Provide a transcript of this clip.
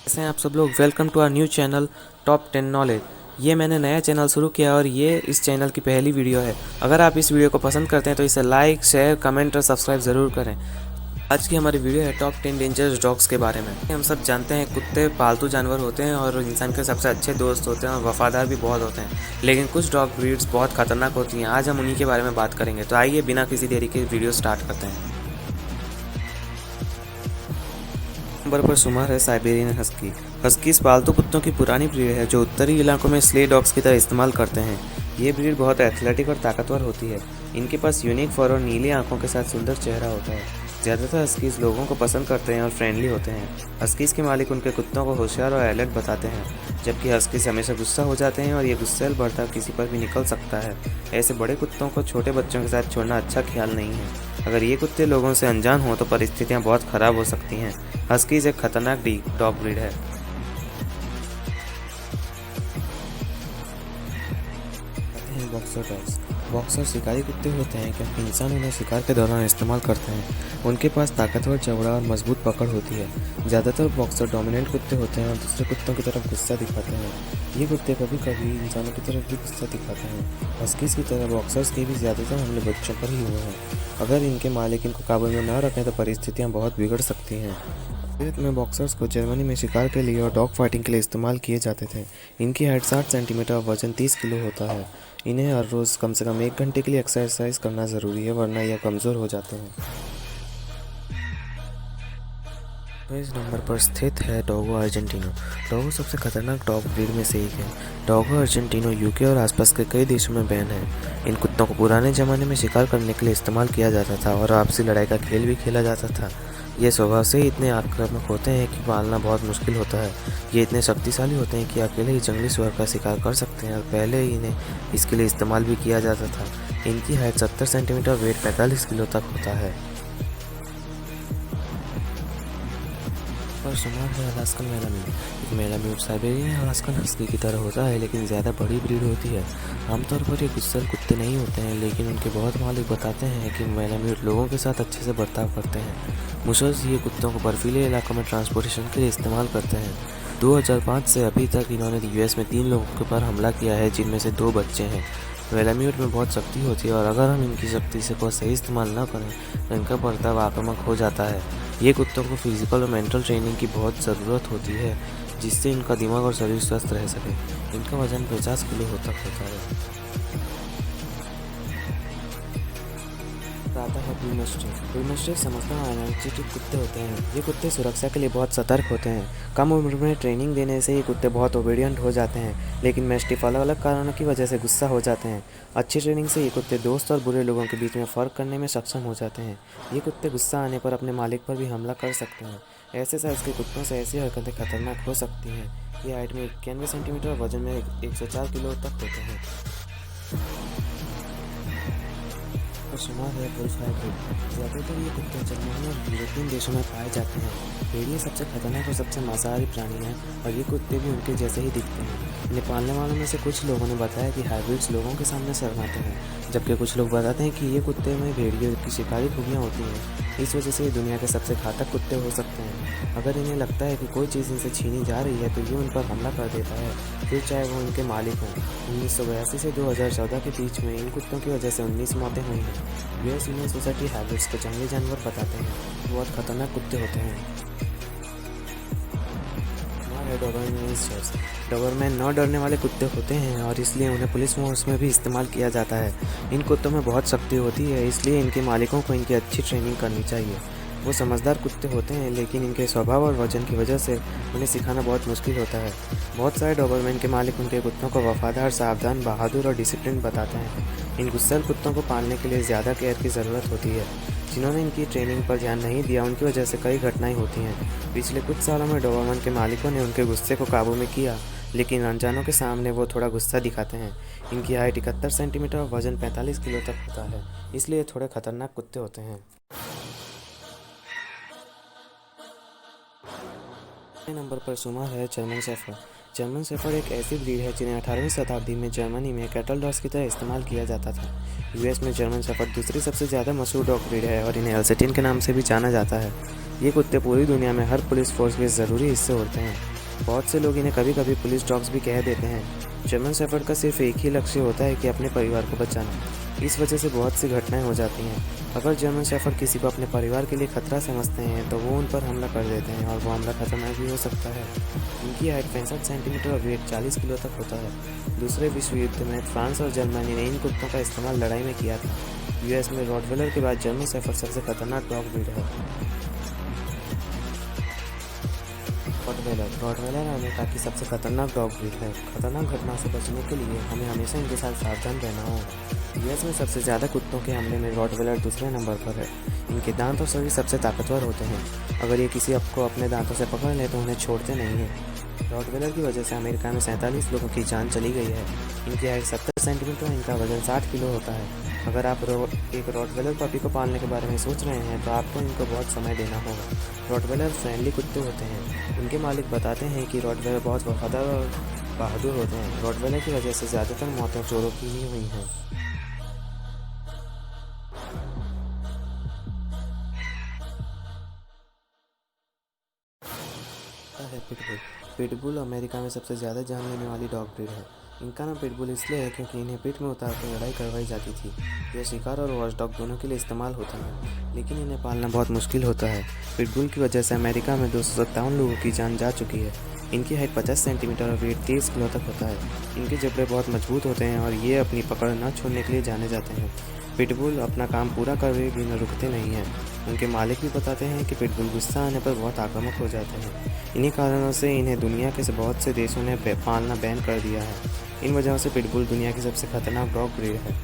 कैसे हैं आप सब लोग। Welcome to our new channel top 10 knowledge. ये मैंने नया चैनल शुरू किया और ये इस चैनल की पहली वीडियो है। अगर आप इस वीडियो को पसंद करते हैं तो इसे लाइक, शेयर, कमेंट और सब्सक्राइब ज़रूर करें। आज की हमारी वीडियो है टॉप 10 डेंजरस डॉग्स के बारे में। हम सब जानते हैं कुत्ते पालतू जानवर होते हैं और इंसान के सबसे अच्छे दोस्त होते हैं और वफादार भी बहुत होते हैं, लेकिन कुछ डॉग ब्रीड्स बहुत खतरनाक होती हैं। आज हम उन्हीं के बारे में बात करेंगे, तो आइए बिना किसी देरी के वीडियो स्टार्ट करते हैं। नंबर पर शुमार है साइबेरियन हस्की। हस्कीज पालतू कुत्तों की पुरानी ब्रीड है जो उत्तरी इलाकों में स्ले डॉग्स की तरह इस्तेमाल करते हैं। ये ब्रीड बहुत एथलेटिक और ताकतवर होती है। इनके पास यूनिक फर और नीली आंखों के साथ सुंदर चेहरा होता है। ज़्यादातर हस्कीज लोगों को पसंद करते हैं और फ्रेंडली होते हैं। हस्कीज के मालिक उनके कुत्तों को होशियार और अलर्ट बताते हैं, जबकि हस्कीज हमेशा गुस्सा हो जाते हैं और ये गुस्सैल बर्ताव किसी पर भी निकल सकता है। ऐसे बड़े कुत्तों को छोटे बच्चों के साथ छोड़ना अच्छा ख्याल नहीं है। अगर ये कुत्ते लोगों से अनजान हों तो परिस्थितियां बहुत ख़राब हो सकती हैं। हस्कीज एक खतरनाक डॉग ब्रीड है। Boxer dogs. बॉक्सर शिकारी कुत्ते होते हैं क्योंकि इंसान उन्हें शिकार के दौरान इस्तेमाल करते हैं। उनके पास ताकतवर चमड़ा और मजबूत पकड़ होती है। ज़्यादातर बॉक्सर डोमिनेंट कुत्ते होते हैं और दूसरे कुत्तों की तरफ गुस्सा दिखाते हैं। ये कुत्ते कभी कभी इंसानों की तरफ भी गुस्सा दिखाते हैं। हस्कीज की तरह बॉक्सर्स के भी ज़्यादातर हमले बच्चों पर ही हुए हैं। अगर इनके मालिक इनको काबू में न रखें तो परिस्थितियाँ बहुत बिगड़ सकती हैं। भारत में बॉक्सर्स को जर्मनी में शिकार के लिए और डॉग फाइटिंग के लिए इस्तेमाल किए जाते थे। इनकी हाइट 60 सेंटीमीटर और वजन 30 किलो होता है। इन्हें हर रोज़ कम से कम 1 घंटे के लिए एक्सरसाइज करना ज़रूरी है, वरना यह कमज़ोर हो जाते हैं। इस नंबर पर स्थित है डोगो अर्जेंटिनो। डोगो सबसे खतरनाक डॉग ब्रीड में से एक है। डोगो अर्जेंटिनो यूके और आसपास के कई देशों में बैन है। इन कुत्तों को पुराने ज़माने में शिकार करने के लिए इस्तेमाल किया जाता था और आपसी लड़ाई का खेल भी खेला जाता था। ये स्वभाव से ही इतने आक्रामक होते हैं कि पालना बहुत मुश्किल होता है। ये इतने शक्तिशाली होते हैं कि अकेले ही जंगली सुअर का शिकार कर सकते हैं और पहले ही इन्हें इसके लिए इस्तेमाल भी किया जाता था। इनकी हाइट 70 सेंटीमीटर, वेट 45 किलो तक होता है। पर शुमार है अलास्कन मैलाम्यूट। एक मैलाम्यूट साइबेरियन अलास्कन हस्की की तरह होता है, लेकिन ज़्यादा बड़ी ब्रीड होती है। आमतौर पर ये गुस्सैल कुत्ते नहीं होते हैं, लेकिन उनके बहुत मालिक बताते हैं कि मैलाम्यूट लोगों के साथ अच्छे से बर्ताव करते हैं। मुशर्स ये कुत्तों को बर्फीले इलाकों में ट्रांसपोर्टेशन के लिए इस्तेमाल करते हैं। 2005 से अभी तक इन्होंने यूएस में 3 लोगों के पर हमला किया है, जिनमें से 2 बच्चे हैं। मैलाम्यूट में बहुत शक्ति होती है और अगर हम इनकी शक्ति से कोई सही इस्तेमाल न करें तो इनका बर्ताव आक्रामक हो जाता है। ये कुत्तों को फिजिकल और मेंटल ट्रेनिंग की बहुत ज़रूरत होती है, जिससे इनका दिमाग और शरीर स्वस्थ रह सके। इनका वजन 50 किलो तक होता है। आता है ब्लू समझदार और एनर्जेटिक कुत्ते होते हैं। ये कुत्ते सुरक्षा के लिए बहुत सतर्क होते हैं। कम उम्र में ट्रेनिंग देने से ये कुत्ते बहुत ओबीडियंट हो जाते हैं, लेकिन मैस्टिफ अलग अलग कारणों की वजह से गुस्सा हो जाते हैं। अच्छी ट्रेनिंग से ये कुत्ते दोस्त और बुरे लोगों के बीच में फ़र्क करने में सक्षम हो जाते हैं। ये कुत्ते गुस्सा आने पर अपने मालिक पर भी हमला कर सकते हैं। ऐसे साइज के कुत्तों से ऐसी हरकतें खतरनाक हो सकती हैं। ये हाइट में 91 सेंटीमीटर और वजन में 104 किलो तक होते हैं। शुमार है वुल्फ हाइब्रिड। ज़्यादातर ये कुत्ते जर्मनी और यूरोपियन देशों में पाए जाते हैं। भेड़िए सबसे खतरनाक और सबसे मांसाहारी प्राणी हैं और ये कुत्ते भी उनके जैसे ही दिखते हैं। इन्हें पालने वालों में से कुछ लोगों ने बताया कि हाइब्रिड्स लोगों के सामने शर्माते हैं, जबकि कुछ लोग बताते हैं कि ये कुत्ते में भेड़ियों की शिकारी खूबियाँ होती हैं। इस वजह से ये दुनिया के सबसे घातक कुत्ते हो सकते हैं। अगर इन्हें लगता है कि कोई चीज़ इनसे छीनी जा रही है तो ये उन पर हमला कर देता है, फिर चाहे वो उनके मालिक हों। 1982 से 2014 के बीच में इन कुत्तों की वजह से 19 मौतें हुई हैं। यूएस ह्यूमन सोसाइटी हाइब्रिड्स को जंगली जानवर बताते हैं, बहुत खतरनाक कुत्ते होते हैं। डोबरमैन न डरने वाले कुत्ते होते हैं और इसलिए उन्हें पुलिस फोर्स में भी इस्तेमाल किया जाता है। इन कुत्तों में बहुत शक्ति होती है, इसलिए इनके मालिकों को इनकी अच्छी ट्रेनिंग करनी चाहिए। वो समझदार कुत्ते होते हैं, लेकिन इनके स्वभाव और वजन की वजह से उन्हें सिखाना बहुत मुश्किल होता है। बहुत सारे डोबरमैन के मालिक उनके कुत्तों को वफादार, सावधान, बहादुर और डिसिप्लिन बताते हैं। इन गुस्सैल कुत्तों को पालने के लिए ज़्यादा केयर की ज़रूरत होती है। जिन्होंने इनकी ट्रेनिंग पर ध्यान नहीं दिया उनकी वजह से कई घटनाएं होती हैं। पिछले कुछ सालों में डोबरमैन के मालिकों ने उनके गुस्से को काबू में किया, लेकिन अनजानों के सामने वो थोड़ा गुस्सा दिखाते हैं। इनकी हाइट 71 सेंटीमीटर और वजन 45 किलो तक होता है, इसलिए थोड़े खतरनाक कुत्ते होते हैं। नंबर पर शुमार है जर्मन शेफर्ड। जर्मन शेफर्ड एक ऐसी ब्रीड है जिन्हें 18वीं शताब्दी में जर्मनी में कैटल डॉग्स की तरह इस्तेमाल किया जाता था। यूएस में जर्मन शेफर्ड दूसरी सबसे ज़्यादा मशहूर डॉग ब्रीड है और इन्हें एल्सेटिन के नाम से भी जाना जाता है। ये कुत्ते पूरी दुनिया में हर पुलिस फोर्स के ज़रूरी हिस्से होते हैं। बहुत से लोग इन्हें कभी कभी पुलिस डॉग्स भी कह देते हैं। जर्मन शेफर्ड का सिर्फ एक ही लक्ष्य होता है कि अपने परिवार को बचाना। इस वजह से बहुत सी घटनाएं हो जाती हैं। अगर जर्मन शेफर्ड किसी को अपने परिवार के लिए खतरा समझते हैं तो वो उन पर हमला कर देते हैं और वो हमला खतरनाक भी हो सकता है। इनकी हाइट 65 सेंटीमीटर और वेट 40 किलो तक होता है। दूसरे विश्व युद्ध में फ्रांस और जर्मनी ने इन कुत्तों का इस्तेमाल लड़ाई में किया था। यूएस में रॉटवेलर के बाद जर्मन शेफर्ड सबसे खतरनाक डॉग ब्रीड है। रॉटवेलर अमेरिका की सबसे खतरनाक डॉग ब्रीड है। खतरनाक घटनाओं से बचने के लिए हमें हमेशा इनके साथ सावधान रहना होगा। यूएस में सबसे ज़्यादा कुत्तों के हमले में रॉटवेलर दूसरे नंबर पर है। इनके दांत और शरीर सबसे ताकतवर होते हैं। अगर ये किसी को अपने दांतों से पकड़ ले तो उन्हें छोड़ते नहीं हैं। रॉटवेलर की वजह से अमेरिका में 47 लोगों की जान चली गई है। इनकी हाइट 70 सेंटीमीटर और इनका वजन 60 किलो होता है। अगर आप एक रॉटवेलर पपी को पालने के बारे में सोच रहे हैं तो आपको इनको बहुत समय देना होगा। रॉटवेलर फ्रेंडली कुत्ते होते हैं। उनके मालिक बताते हैं कि रॉटवेलर बहुत वफादार और बहादुर होते हैं। रॉटवेलर की वजह से ज़्यादातर मौतें चोरों की ही हुई हैं। पिटबुल। पिटबुल अमेरिका में सबसे ज़्यादा जान लेने वाली डॉग ब्रीड है। इनका नाम पिटबुल इसलिए है क्योंकि इन्हें पीठ में उतारकर लड़ाई करवाई जाती थी। यह शिकार और वॉचडॉग दोनों के लिए इस्तेमाल होता है, लेकिन इन्हें पालना बहुत मुश्किल होता है। पिटबुल की वजह से अमेरिका में 257 लोगों की जान जा चुकी है। इनकी हाइट 50 सेंटीमीटर और वेट 30 किलो तक होता है। इनके जबड़े बहुत मजबूत होते हैं और ये अपनी पकड़ न छोड़ने के लिए जाने जाते हैं। पिटबुल अपना काम पूरा करके भी न रुकते नहीं हैं। उनके मालिक भी बताते हैं कि पिटबुल गुस्सा आने पर बहुत आक्रामक हो जाते हैं। इन्हीं कारणों से इन्हें दुनिया के बहुत से देशों ने पालना बैन कर दिया है। इन वजहों से पिटबुल दुनिया की सबसे खतरनाक डॉग ब्रीड है।